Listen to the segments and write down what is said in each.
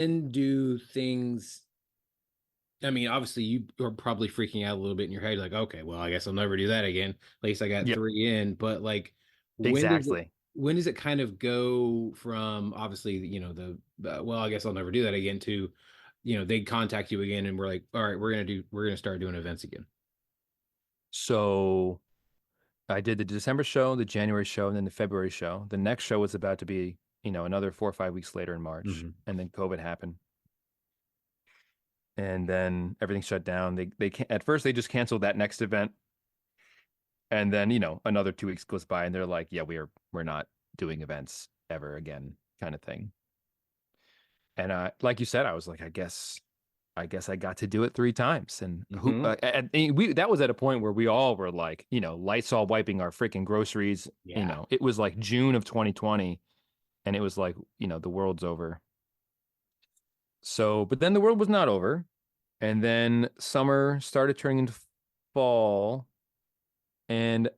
And do things, I mean, obviously you are probably freaking out a little bit in your head, like, okay, well, I guess I'll never do that again. At least I got Yep, three in. But like, when does it exactly. when does it kind of go from obviously, well, I guess I'll never do that again to, they contact you again and we're like, all right, we're gonna start doing events again. So I did the December show, the January show, and then the February show. The next show was about to be, another 4 or 5 weeks later in March, Hmm. and then COVID happened, and then everything shut down. At first they just canceled that next event, and then another 2 weeks goes by, and they're like, "Yeah, we're not doing events ever again," kind of thing. And like you said, I was like, I guess I got to do it 3 times. And who Hmm. we that was at a point where we all were like, Lysol wiping our freaking groceries. Yeah. It was like June of 2020, and it was like, the world's over. So, but then the world was not over, and then summer started turning into fall, and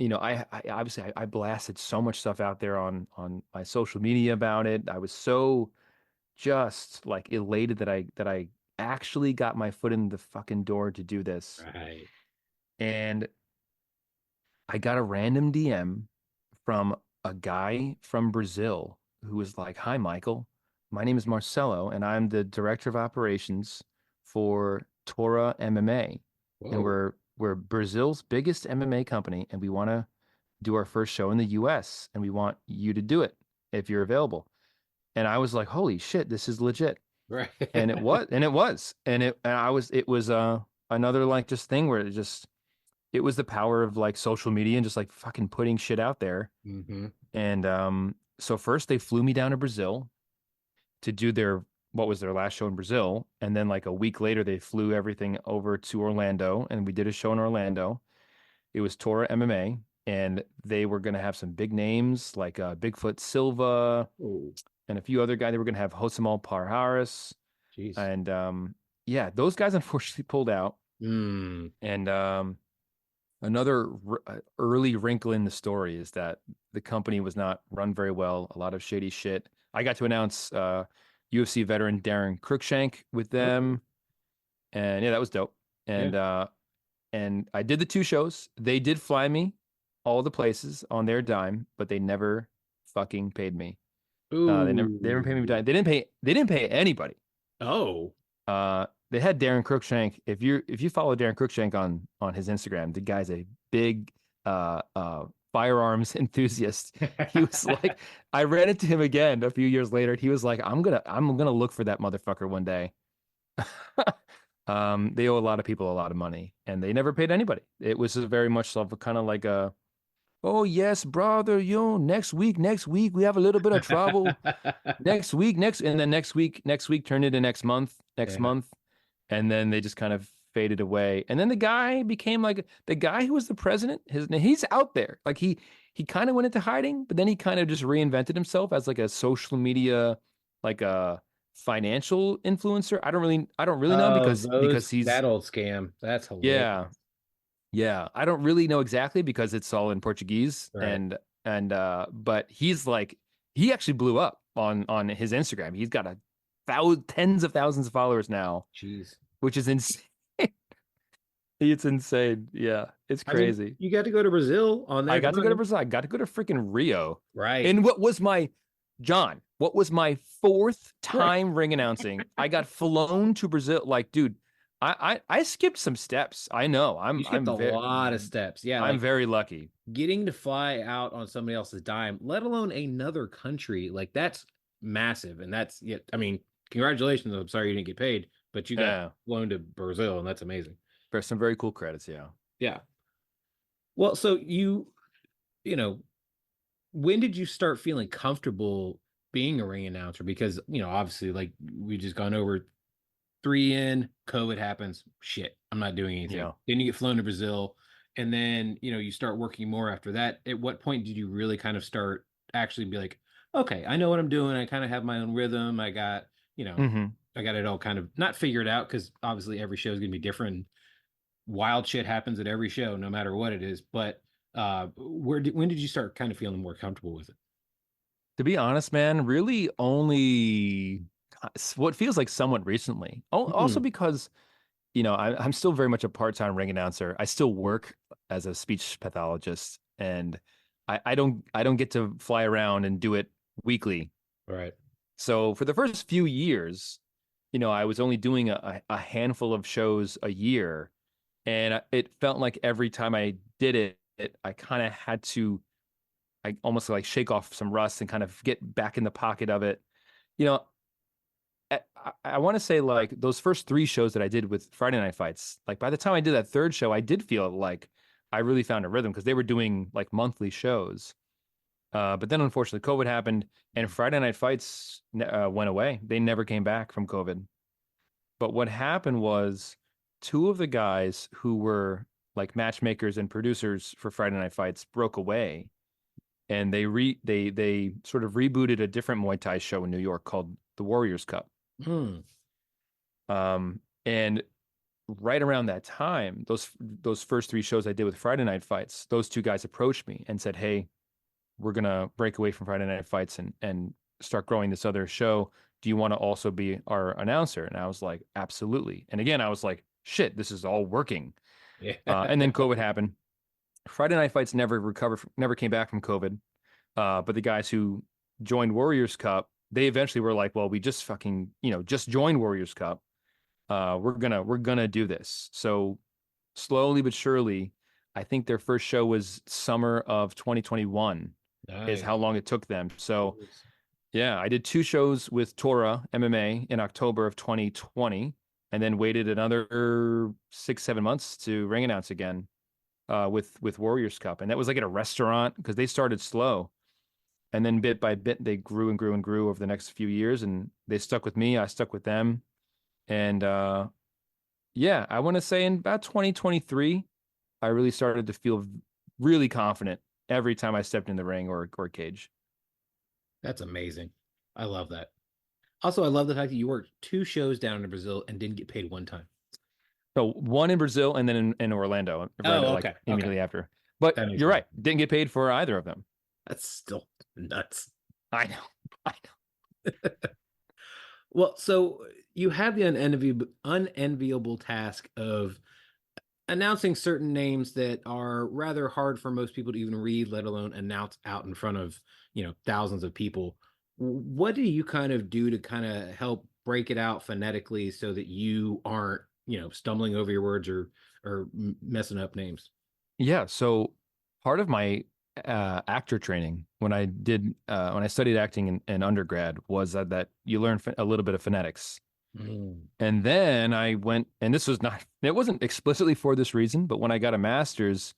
I obviously I blasted so much stuff out there on my social media about it. I was so just like elated that I actually got my foot in the fucking door to do this. Right. And I got a random DM from a guy from Brazil who was like, "Hi, Michael. My name is Marcelo, and I'm the director of operations for Tora MMA. And Whoa. we're Brazil's biggest MMA company, and we want to do our first show in the US, and we want you to do it if you're available." And I was like, "Holy shit, this is legit." Right. And it was another like just thing where it was the power of like social media and just like fucking putting shit out there. Hmm. And so first they flew me down to Brazil to do their what was their last show in Brazil, and then like a week later they flew everything over to Orlando, and we did a show in Orlando. It was Tora MMA, and they were going to have some big names like Bigfoot Silva Oh, and a few other guys. They were going to have Josemal Parharas. jeez. And yeah, those guys unfortunately pulled out. Mm. And another early wrinkle in the story is that the company was not run very well, a lot of shady shit. I got to announce UFC veteran Darren Cruikshank with Oh, them. And yeah, that was dope. yeah. And I did the two shows. They did fly me all the places on their dime, but they never fucking paid me. They never paid me a Ooh. dime. They didn't pay anybody. Oh. They had Darren Cruikshank. If you follow Darren Cruikshank on his Instagram, the guy's a big firearms enthusiast. He was like, I ran into him again a few years later. And he was like, I'm gonna look for that motherfucker one day. They owe a lot of people a lot of money, and they never paid anybody. It was very much of a kind of like a, oh yes, brother, next week we have a little bit of trouble. Next week, and then next week turned into next Yeah. month, and then they just kind of faded away. And then the guy became like the guy who was the president. He's out there, like he kind of went into hiding, but then he kind of just reinvented himself as like a social media, like a financial influencer. I don't really know Oh, because he's that old scam. That's yeah, hilarious. yeah. I don't really know exactly because it's all in Portuguese, Right. and but he's like he actually blew up on his Instagram. He's got tens of thousands of followers now, Jeez. which is insane. It's insane. Yeah, it's I mean, crazy. you got to go to Brazil on I their got to go to dime. Brazil. I got to go to freaking Rio. Right. And what was my fourth Right. time ring announcing? I got flown to Brazil. Like, dude, I skipped some steps. I know. You skipped a lot of steps. Yeah, I'm like very lucky. getting to fly out on somebody else's dime, let alone another country, like that's massive. And that's yeah, I mean, congratulations. I'm sorry you didn't get paid, but you got Yeah. flown to Brazil, and that's amazing. There's some very cool credits, yeah. Yeah. Well, so you know, when did you start feeling comfortable being a ring announcer? Because, obviously, like we just gone over three in, COVID happens. Shit, I'm not doing anything. Yeah. Then you get flown to Brazil, and then you start working more after that. At what point did you really kind of start actually be like, okay, I know what I'm doing. I kind of have my own rhythm. Hmm. I got it all kind of not figured out because obviously every show is gonna be different. Wild shit happens at every show, no matter what it is. But when did you start kind of feeling more comfortable with it? To be honest, man, really only what feels like somewhat recently. Also Hmm. because, I'm still very much a part-time ring announcer. I still work as a speech pathologist, and I don't get to fly around and do it weekly. Right. So for the first few years, I was only doing a handful of shows a year, and it felt like every time I did it, I kind of had to, I almost like shake off some rust and kind of get back in the pocket of it. You know, I want to say like those first three shows that I did with Friday Night Fights, like by the time I did that third show, I did feel like I really found a rhythm because they were doing like monthly shows. But then unfortunately, COVID happened and Friday Night Fights went away. They never came back from COVID. But what happened was two of the guys who were like matchmakers and producers for Friday Night Fights broke away, and they sort of rebooted a different Muay Thai show in New York called the Warriors Cup. Hmm. And right around that time, those first three shows I did with Friday Night Fights, those two guys approached me and said, "Hey, we're gonna break away from Friday Night Fights and start growing this other show. Do you want to also be our announcer?" And I was like, "Absolutely." And again, I was like, "Shit, this is all working." Yeah. And then COVID happened. Friday Night Fights never recovered, never came back from COVID. But the guys who joined Warriors Cup, they eventually were like, "Well, we just fucking, just joined Warriors Cup. We're gonna do this." So slowly but surely, I think their first show was summer of 2021 is Nice. how long it took them. So Jeez. yeah, I did two shows with Torah MMA in October of 2020, and then waited another 6, 7 months to ring announce again with Warriors Cup, and that was like at a restaurant because they started slow, and then bit by bit they grew and grew and grew over the next few years, and they stuck with me. I stuck with them, and yeah, I want to say in about 2023, I really started to feel really confident every time I stepped in the ring or cage. That's amazing. I love that. Also, I love the fact that you worked two shows down in Brazil and didn't get paid one time. So one in Brazil and then in Orlando, right Oh, like okay. Okay. immediately after. But That makes you're sense. right, didn't get paid for either of them. That's still nuts. I know, I know. Well, so you have the unenviable task of announcing certain names that are rather hard for most people to even read, let alone announce out in front of, thousands of people. What do you kind of do to kind of help break it out phonetically so that you aren't, stumbling over your words or messing up names? Yeah, so part of my actor training when I studied acting in undergrad was that you learn a little bit of phonetics. Mm. And then I went, and this was not, it wasn't explicitly for this reason, but when I got a master's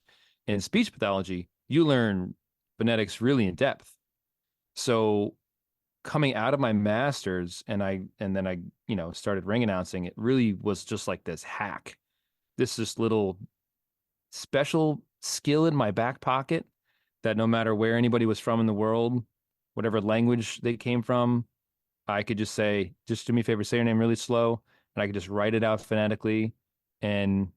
in speech pathology, you learn phonetics really in depth. So coming out of my master's and then I, started ring announcing, it really was just like this hack. This little special skill in my back pocket that no matter where anybody was from in the world, whatever language they came from, I could just say, just do me a favor, say your name really slow, and I could just write it out phonetically and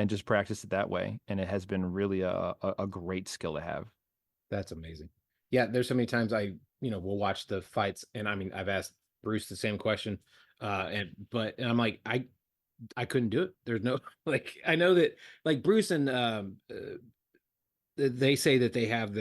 just practice it that way. And it has been really a great skill to have. That's amazing. Yeah, there's so many times will watch the fights, and I mean, I've asked Bruce the same question, and I'm like, I couldn't do it. There's no like, I know that like Bruce and they say that they have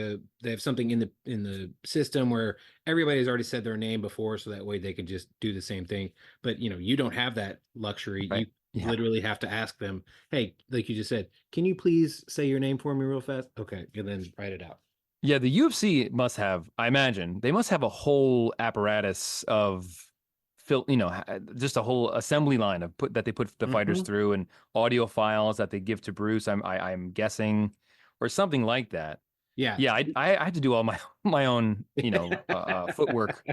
something in the system where everybody's already said their name before, so that way they can just do the same thing. But you don't have that luxury. Right. You Yeah. literally have to ask them, hey, like you just said, can you please say your name for me real fast? Okay, and then write it out. Yeah, the UFC must have, I imagine, they must have a whole apparatus of just a whole assembly line that they put the fighters Hmm. through and audio files that they give to Bruce. I'm guessing, or something like that. Yeah. Yeah, I had to do all my my own, footwork.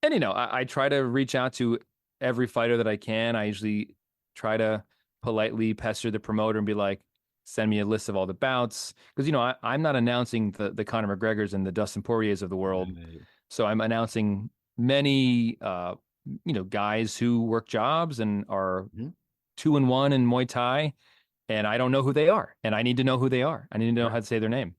And I try to reach out to every fighter that I can. I usually try to politely pester the promoter and be like, send me a list of all the bouts. Because I'm not announcing the Conor McGregors and the Dustin Poiriers of the world. Right. So I'm announcing many guys who work jobs and are Mhm. 2-1 in Muay Thai, and I don't know who they are. And I need to know who they are. I need to know Right. how to say their name.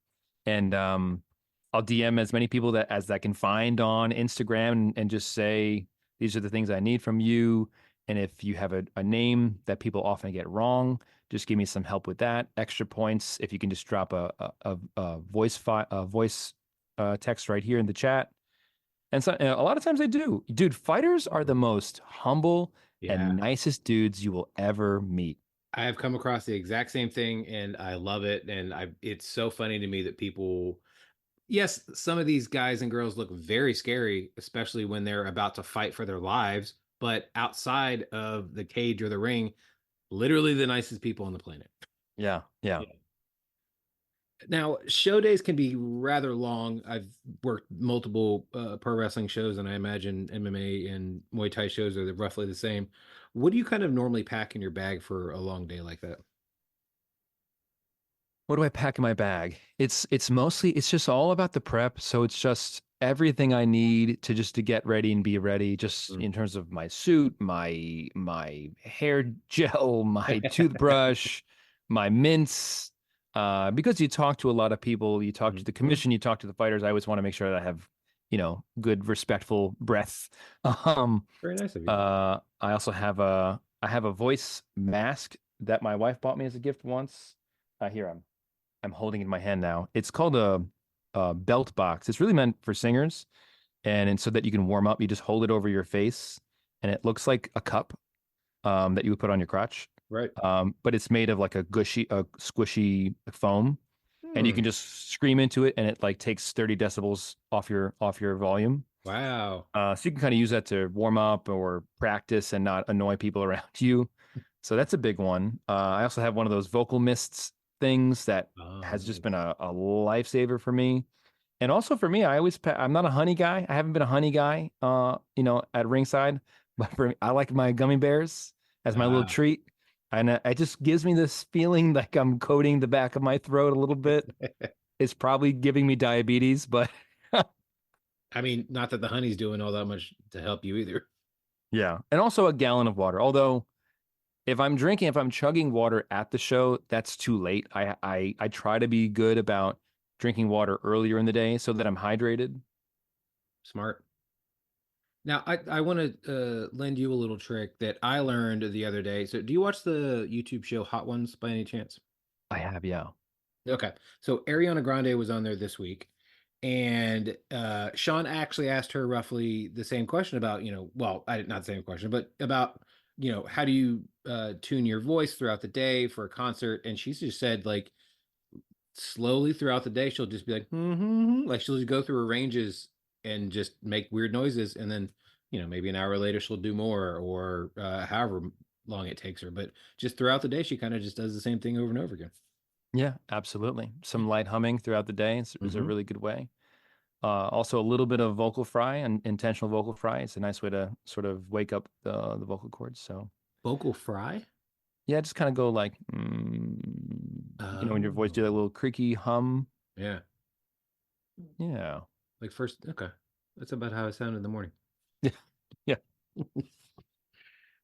And I'll DM as many people that I can find on Instagram and just say, These are the things I need from you. And if you have a name that people often get wrong, just give me some help with that. Extra points if you can just drop a voice file, a voice text right here in the chat. And so a lot of times I do. Dude, fighters are the most humble Yeah. and nicest dudes you will ever meet. I have come across the exact same thing and I love it. And it's so funny to me that people, yes, some of these guys and girls look very scary, especially when they're about to fight for their lives. But outside of the cage or the ring, literally the nicest people on the planet. Yeah, yeah. Yeah. Now, show days can be rather long. I've worked multiple pro wrestling shows, and I imagine MMA and Muay Thai shows are roughly the same. What do you kind of normally pack in your bag for a long day like that? What do I pack in my bag? It's mostly it's just all about the prep. So it's just everything I need to just to get ready and be ready, just Mm. in terms of my suit, my hair gel, my toothbrush, my mints. Because you talk to a lot of people, you talk to the Mhm. commission, you talk to the fighters. I always want to make sure that I have, good respectful breath. Um, Very nice of you. I also have I have a voice mask that my wife bought me as a gift once. Here I'm holding it in my hand now. It's called a belt box. It's really meant for singers, and so that you can warm up. You just hold it over your face, and it looks like a cup that you would put on your crotch. Right. But it's made of like a squishy foam, and you Hmm. can just scream into it, and it like takes 30 decibels off your volume. Wow. So you can kind of use that to warm up or practice and not annoy people around you. So that's a big one. I also have one of those vocal mists things that Oh, has just nice. been a lifesaver for me. And also for me, I'm not a honey guy. I haven't been a honey guy, at ringside, but for me, I like my gummy bears as my little Ah. treat. And it just gives me this feeling like I'm coating the back of my throat a little bit. It's probably giving me diabetes, but I mean, not that the honey's doing all that much to help you either. yeah. And also a gallon of water. Although if I'm chugging water at the show, that's too late. I try to be good about drinking water earlier in the day so that I'm hydrated. Smart. Now, I want to lend you a little trick that I learned the other day. So, do you watch the YouTube show Hot Ones by any chance? I have, yeah. Okay. So, Ariana Grande was on there this week, and Sean actually asked her roughly the same question about, well, I not the same question, but about, how do you tune your voice throughout the day for a concert? And she just said, like, slowly throughout the day, she'll just be like, like she'll just go through her ranges and just make weird noises. And then, maybe an hour later, she'll do more or however long it takes her. But just throughout the day, she kind of just does the same thing over and over again. Yeah, absolutely. Some light humming throughout the day is a Mm-hmm. really good way. Also, a little bit of vocal fry and intentional vocal fry. It's a nice way to sort of wake up the vocal cords. So, Vocal fry? yeah, just kind of go like, when your voice do Oh, that little creaky hum. yeah. Yeah. Like first, okay. That's about how it sounded in the morning. Yeah. Yeah.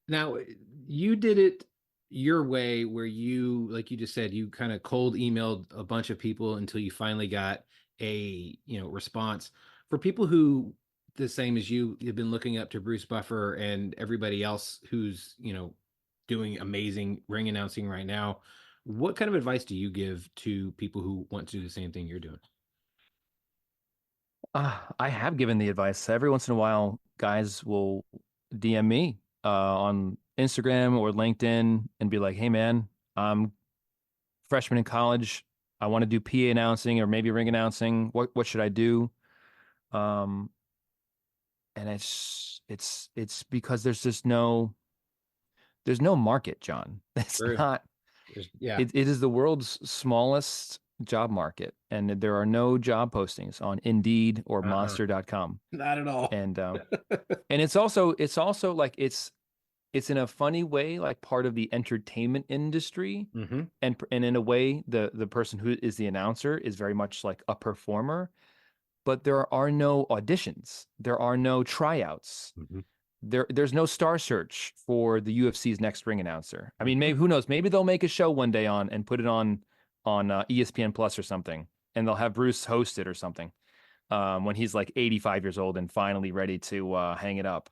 Now, you did it your way where you, like you just said, you kind of cold emailed a bunch of people until you finally got a, response. For people who the same as you have been looking up to Bruce Buffer and everybody else who's, doing amazing ring announcing right now, what kind of advice do you give to people who want to do the same thing you're doing? I have given the advice. Every once in a while, guys will DM me on Instagram or LinkedIn and be like, "Hey, man, I'm freshman in college. I want to do PA announcing or maybe ring announcing. What should I do?" Um, and it's because there's no market, John. It's True. not. Yeah. It is the world's smallest job market, and there are no job postings on Indeed or Uh-uh. Monster.com. Not at all. And it's also like it's in a funny way like part of the entertainment industry, Hmm. and in a way the person who is the announcer is very much like a performer, but there are no auditions, there are no tryouts, Hmm. there's no star search for the UFC's next ring announcer. I mean, Hmm. maybe who knows, maybe they'll make a show one day on and put it on ESPN Plus or something, and they'll have Bruce host it or something when he's like 85 years old and finally ready to hang it up.